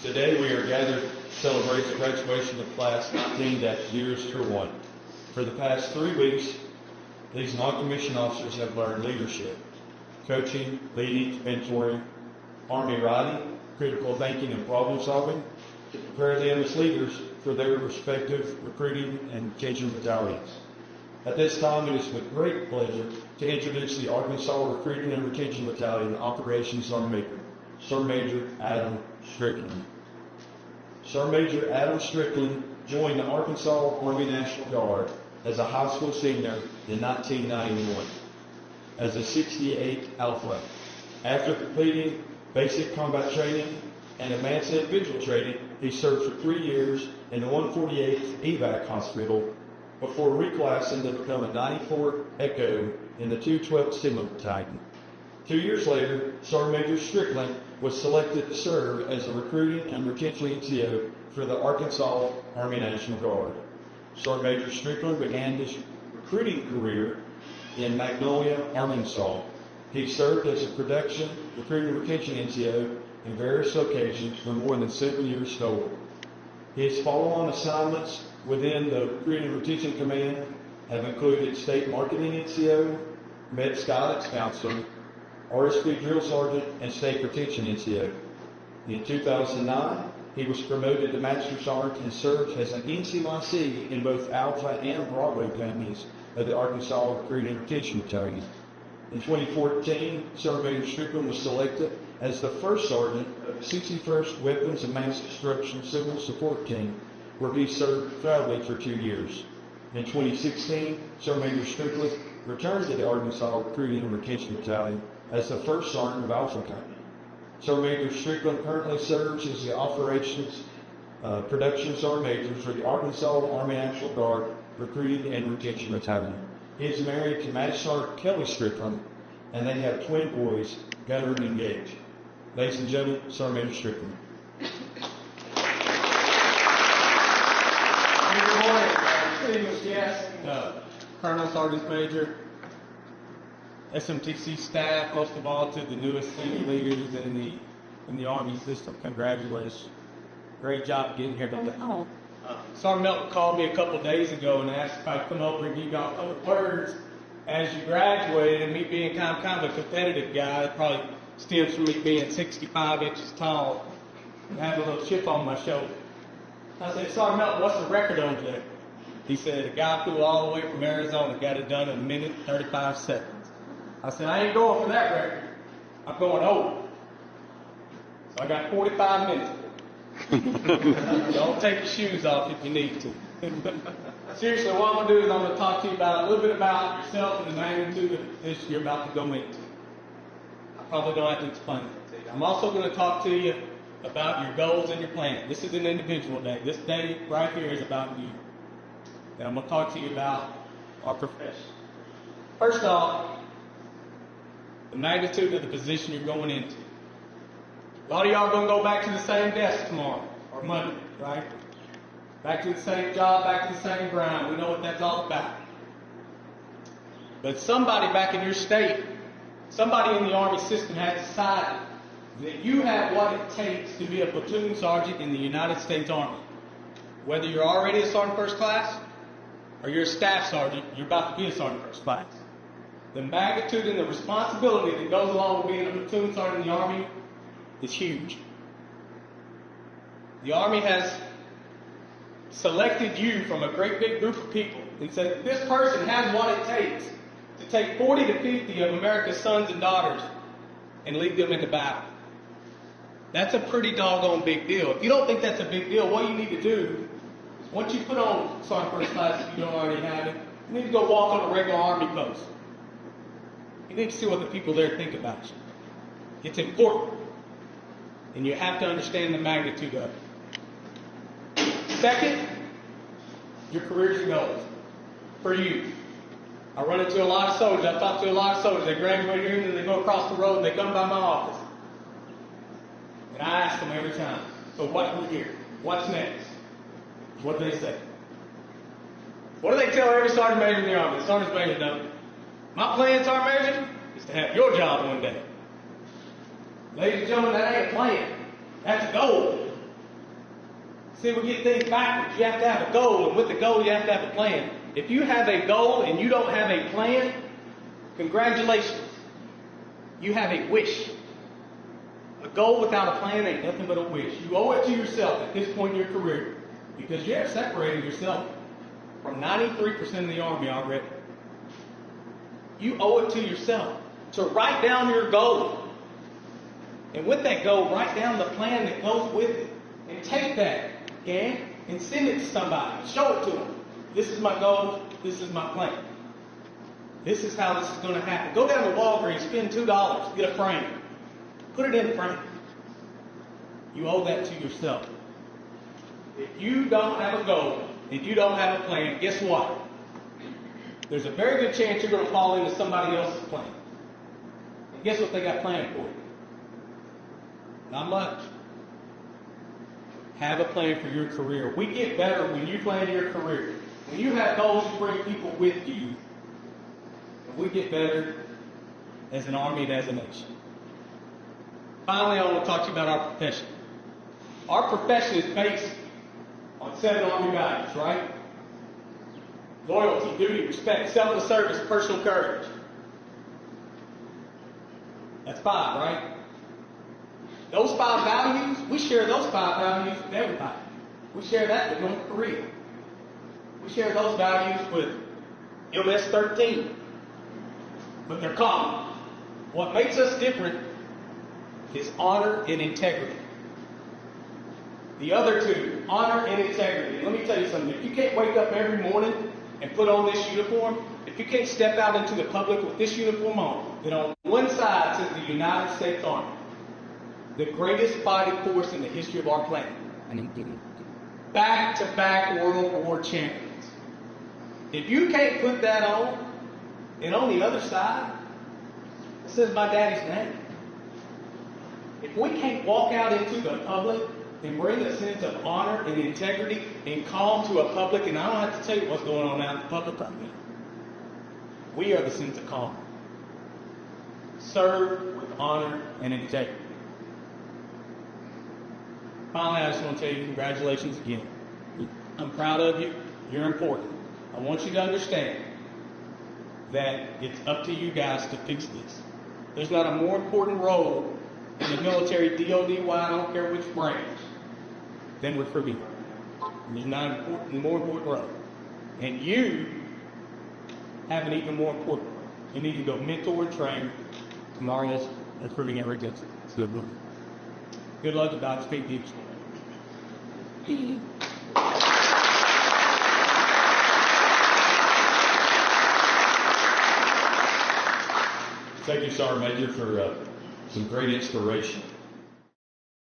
Today we are gathered to celebrate the graduation of Class 19-01. For the past 3 weeks, these non-commissioned officers have learned leadership, coaching, leading, mentoring, Army writing, critical thinking and problem solving, to prepare them as leaders for their respective recruiting and retention battalions. At this time, it is with great pleasure to introduce the Arkansas Recruiting and Retention Battalion Operations Sergeant Major Adam Stricklin. Sergeant Major Adam Stricklin joined the Arkansas Army National Guard as a high school senior in 1991 as a 68 Alpha. After completing basic combat training and advanced individual training, he served for 3 years in the 148th EVAC Hospital before reclassing to become a 94 Echo in the 212th Sigma Battalion. 2 years later, Sergeant Major Stricklin was selected to serve as a recruiting and retention NCO for the Arkansas Army National Guard. Sergeant Major Stricklin began his recruiting career in Magnolia, Arkansas. He served as a production recruiting and retention NCO in various locations for more than 7 years total. His follow-on assignments within the Recruiting and Retention Command have included State Marketing NCO, Med Guidance Counselor, RSP Drill Sergeant, and State Retention NCO. In 2009, he was promoted to Master Sergeant and served as an NCYC in both Alpha and Broadway companies of the Arkansas Recruiting and Retention Battalion. In 2014, Sergeant Major Stricklin was selected as the first sergeant of the 61st Weapons and Mass Destruction Civil Support Team, where he served proudly for 2 years. In 2016, Sergeant Major Stricklin returned to the Arkansas Recruiting and Retention Battalion as the first sergeant of Alpha Company. Sergeant Major Stricklin currently serves as the Operations Production Sergeant Major for the Arkansas Army National Guard Recruiting and Retention Battalion. He is married to Master Sergeant Kelly Stricklin, and they have twin boys, Gunnar and Gage. Ladies and gentlemen, Sergeant Major Stricklin. Good morning, distinguished guests, Colonel, Sergeant Major, SMTC staff, most of all to the newest senior leaders in the Army system. Congratulations. Great job getting here today. Sergeant Melton called me a couple days ago and asked if I'd come over and give y'all a couple words as you graduated, and me being kind of a competitive guy, it probably stems from me being 65 inches tall and having a little chip on my shoulder. I said, Sergeant Melton, what's the record on today? He said, a guy flew all the way from Arizona, got it done in 1 minute, 35 seconds. I said, I ain't going for that record. I'm going over. So I got 45 minutes. Don't take your shoes off if you need to. Seriously, what I'm going to do is I'm going to talk to you about a little bit about yourself and the magnitude of this you're about to go into. I probably don't have to explain it to you. I'm also going to talk to you about your goals and your plan. This is an individual day. This day right here is about you. And I'm going to talk to you about our profession. First off, the magnitude of the position you're going into. A lot of y'all are going to go back to the same desk tomorrow or Monday, right? Back to the same job, back to the same grind. We know what that's all about. But somebody back in your state, somebody in the Army system has decided that you have what it takes to be a platoon sergeant in the United States Army. Whether you're already a sergeant first class or you're a staff sergeant, you're about to be a sergeant first class. The magnitude and the responsibility that goes along with being a platoon sergeant in the Army is huge. The Army has selected you from a great big group of people and said, this person has what it takes to take 40 to 50 of America's sons and daughters and lead them into battle. That's a pretty doggone big deal. If you don't think that's a big deal, what you need to do, once you put on Sergeant First Class, if you don't already have it, you need to go walk on a regular Army post. You need to see what the people there think about you. It's important. And you have to understand the magnitude of it. Second, your career's goals for you. I run into a lot of soldiers. I talk to a lot of soldiers. They graduate here and then they go across the road and they come by my office. And I ask them every time, so what do we hear? What's next? What do they say? What do they tell every sergeant major in the Army? The sergeant major does. My plan, sergeant major, is to have your job one day. Ladies and gentlemen, that ain't a plan. That's a goal. See, we get things backwards. You have to have a goal, and with the goal, you have to have a plan. If you have a goal and you don't have a plan, congratulations. You have a wish. A goal without a plan ain't nothing but a wish. You owe it to yourself at this point in your career, because you have separated yourself from 93% of the Army already. You owe it to yourself to write down your goal. And with that goal, write down the plan that goes with it. And take that, okay, and send it to somebody. Show it to them. This is my goal. This is my plan. This is how this is going to happen. Go down to Walgreens, spend $2, get a frame. Put it in the frame. You owe that to yourself. If you don't have a goal, if you don't have a plan, guess what? There's a very good chance you're going to fall into somebody else's plan. And guess what they got planned for you? Not much. Have a plan for your career. We get better when you plan your career. When you have goals, you bring people with you. And we get better as an Army and as a nation. Finally, I want to talk to you about our profession. Our profession is based on 7 Army values, right? Loyalty, duty, respect, selfless service, personal courage. That's 5, right? Those 5 values, we share those 5 values with everybody. We share that with North Korea. We share those values with MS-13. But they're common. What makes us different is honor and integrity. The other 2, honor and integrity. Let me tell you something. If you can't wake up every morning and put on this uniform, if you can't step out into the public with this uniform on, then on one side says the United States Army, the greatest fighting force in the history of our planet. Back-to-back World War champions. If you can't put that on, and on the other side, it says my daddy's name. If we can't walk out into the public and bring a sense of honor and integrity and calm to a public, and I don't have to tell you what's going on out in the public right now. We are the sense of calm. Serve with honor and integrity. Finally, I just want to tell you congratulations again. I'm proud of you. You're important. I want you to understand that it's up to you guys to fix this. There's not a more important role in the military, DOD-wide, I don't care which branch, than recruiting. There's not a more important role. And you have an even more important role. You need to go mentor and train tomorrow's recruiting ever gets to the room. Good luck to Godspeed, people. Thank you, Sergeant Major, for some great inspiration.